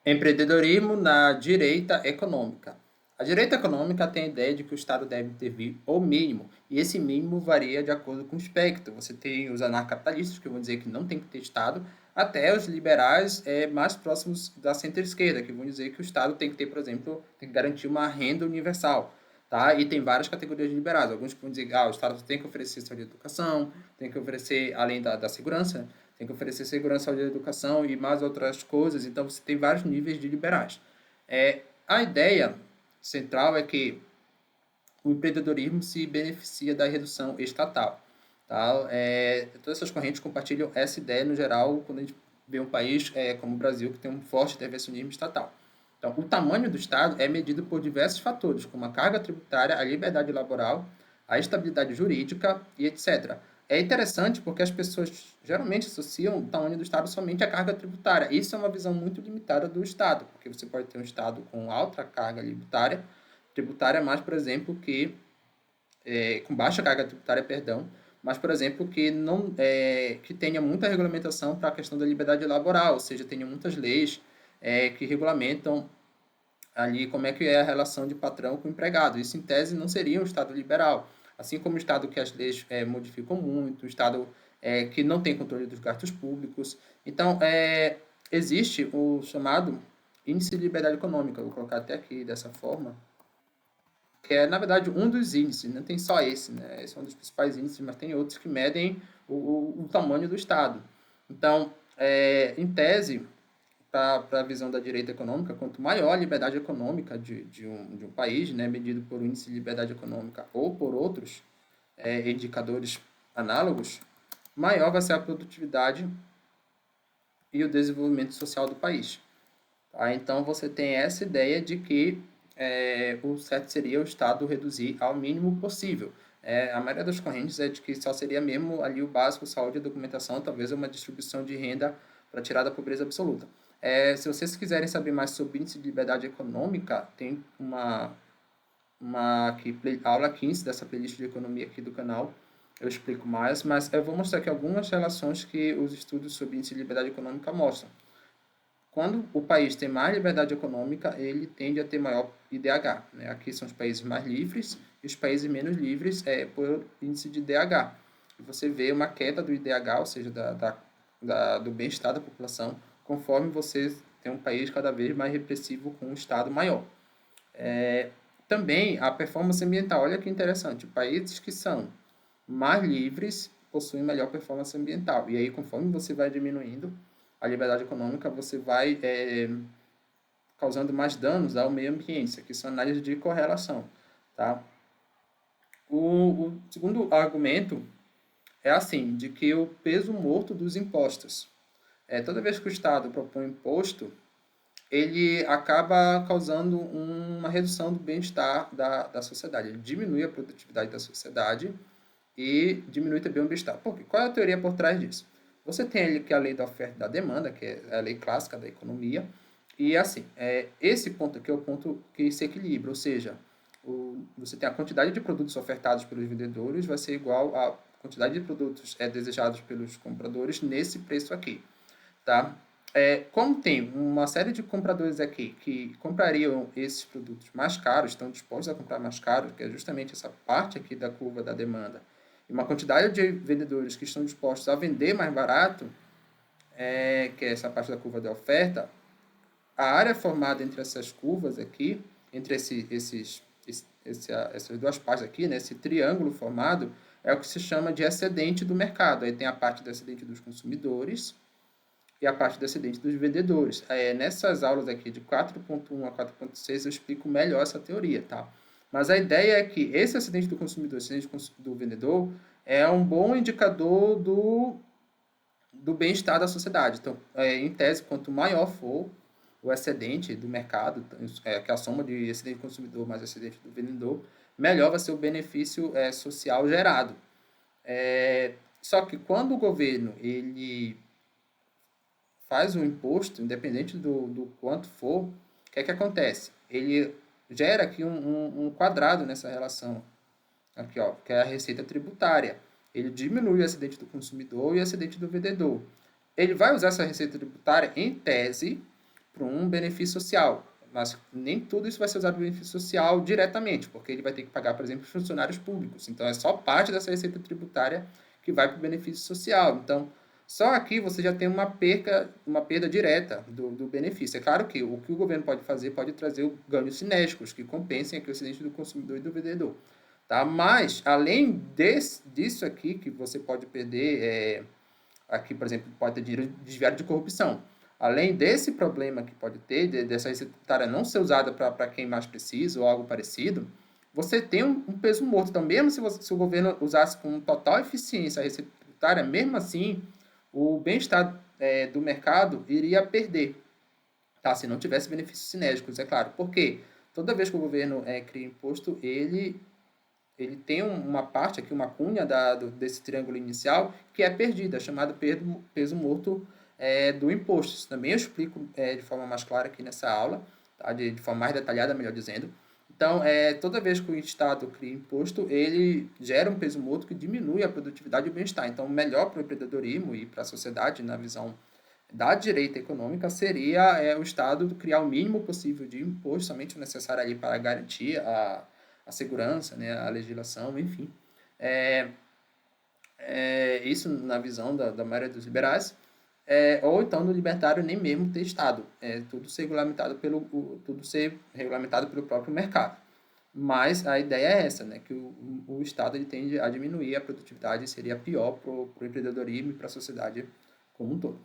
Empreendedorismo na direita econômica. A direita econômica tem a ideia de que o Estado deve intervir o mínimo, e esse mínimo varia de acordo com o espectro. Você tem os anarcapitalistas, que vão dizer que não tem que ter Estado, até os liberais mais próximos da centro-esquerda, que vão dizer que o Estado tem que ter, por exemplo, tem que garantir uma renda universal. Tá? E tem várias categorias de liberais. Alguns que vão dizer que o Estado tem que oferecer saúde e educação, tem que oferecer, além da segurança, tem que oferecer segurança, saúde e educação e mais outras coisas. Então, você tem vários níveis de liberais. A ideia central é que o empreendedorismo se beneficia da redução estatal. Tá? Todas essas correntes compartilham essa ideia no geral quando a gente vê um país como o Brasil, que tem um forte intervencionismo estatal. Então, o tamanho do Estado é medido por diversos fatores, como a carga tributária, a liberdade laboral, a estabilidade jurídica e etc. É interessante porque as pessoas geralmente associam o tamanho do Estado somente à carga tributária. Isso é uma visão muito limitada do Estado, porque você pode ter um Estado com alta carga tributária mais, por exemplo, com baixa carga tributária, perdão, mas, por exemplo, que não que tenha muita regulamentação para a questão da liberdade laboral, ou seja, tenha muitas leis que regulamentam ali como é que é a relação de patrão com empregado. Isso, em tese, não seria um Estado liberal. Assim como o Estado que as leis modificam muito, o Estado que não tem controle dos gastos públicos. Então, existe o chamado Índice de Liberdade Econômica, vou colocar até aqui dessa forma, que é, na verdade, um dos índices, não tem só esse, né? Esse é um dos principais índices, mas tem outros que medem o tamanho do Estado. Então, em tese, para a visão da direita econômica, quanto maior a liberdade econômica de um país, né, medido por índice de liberdade econômica ou por outros indicadores análogos, maior vai ser a produtividade e o desenvolvimento social do país. Tá? Então, você tem essa ideia de que o certo seria o Estado reduzir ao mínimo possível. A maioria das correntes é de que só seria mesmo ali o básico, saúde e documentação, talvez uma distribuição de renda para tirar da pobreza absoluta. Se vocês quiserem saber mais sobre índice de liberdade econômica, tem uma aqui, aula 15 dessa playlist de economia aqui do canal, eu explico mais, mas eu vou mostrar aqui algumas relações que os estudos sobre índice de liberdade econômica mostram. Quando o país tem mais liberdade econômica, ele tende a ter maior IDH. Né? Aqui são os países mais livres e os países menos livres por índice de DH. E você vê uma queda do IDH, ou seja, do bem-estar da população, conforme você tem um país cada vez mais repressivo com um Estado maior. Também a performance ambiental, olha que interessante, países que são mais livres possuem melhor performance ambiental. E aí, conforme você vai diminuindo a liberdade econômica, você vai causando mais danos ao meio ambiente. Isso aqui são análises de correlação. Tá? O segundo argumento é assim, de que o peso morto dos impostos. Toda vez que o Estado propõe imposto, ele acaba causando uma redução do bem-estar da sociedade. Ele diminui a produtividade da sociedade e diminui também o bem-estar. Qual é a teoria por trás disso? Você tem ali que é a lei da oferta e da demanda, que é a lei clássica da economia, e assim, esse ponto aqui é o ponto que se equilibra, ou seja, você tem a quantidade de produtos ofertados pelos vendedores vai ser igual à quantidade de produtos desejados pelos compradores nesse preço aqui. Tá? Como tem uma série de compradores aqui que comprariam esses produtos mais caros, estão dispostos a comprar mais caro, que é justamente essa parte aqui da curva da demanda, e uma quantidade de vendedores que estão dispostos a vender mais barato, que é essa parte da curva da oferta, a área formada entre essas curvas aqui, entre essas duas partes aqui, né, esse triângulo formado, é o que se chama de excedente do mercado. Aí tem a parte do excedente dos consumidores, e a parte do excedente dos vendedores. Nessas aulas aqui de 4.1 a 4.6 eu explico melhor essa teoria, tá? Mas a ideia é que esse excedente do consumidor, excedente do vendedor, é um bom indicador do bem-estar da sociedade. Então, em tese, quanto maior for o excedente do mercado, que é a soma de excedente do consumidor mais excedente do vendedor, melhor vai ser o benefício social gerado. Só que quando o governo ele faz o imposto, independente do quanto for, o que é que acontece? Ele gera aqui um quadrado nessa relação, aqui, ó, que é a receita tributária. Ele diminui o excedente do consumidor e o excedente do vendedor. Ele vai usar essa receita tributária, em tese, para um benefício social. Mas nem tudo isso vai ser usado para benefício social diretamente, porque ele vai ter que pagar, por exemplo, funcionários públicos. Então, é só parte dessa receita tributária que vai para o benefício social. Então, só aqui você já tem uma perda direta do benefício. É claro que o governo pode fazer pode trazer ganhos cinéticos, que compensem aqui o excedente do consumidor e do vendedor. Tá? Mas, além disso aqui, que você pode perder, aqui, por exemplo, pode ter dinheiro desviado de corrupção. Além desse problema que pode ter, dessa receita tributária não ser usada para quem mais precisa ou algo parecido, você tem um peso morto. Então, mesmo se o governo usasse com total eficiência a receita tributária, mesmo assim, o bem-estar do mercado iria perder, tá? Se não tivesse benefícios sinérgicos, é claro. Por quê? Toda vez que o governo cria imposto, ele tem uma parte aqui, uma cunha desse triângulo inicial, que é perdida, chamado peso morto do imposto. Isso também eu explico de forma mais clara aqui nessa aula, tá? De forma mais detalhada, melhor dizendo. Então, toda vez que o Estado cria imposto, ele gera um peso morto que diminui a produtividade e o bem-estar. Então, melhor para o empreendedorismo e para a sociedade, na visão da direita econômica, seria o Estado criar o mínimo possível de imposto, somente o necessário ali para garantir a segurança, né, a legislação, enfim. Isso na visão da maioria dos liberais. Ou então no libertário nem mesmo ter Estado. Tudo ser regulamentado pelo próprio mercado. Mas a ideia é essa, né, que o Estado ele tende a diminuir a produtividade e seria pior para o empreendedorismo e para a sociedade como um todo.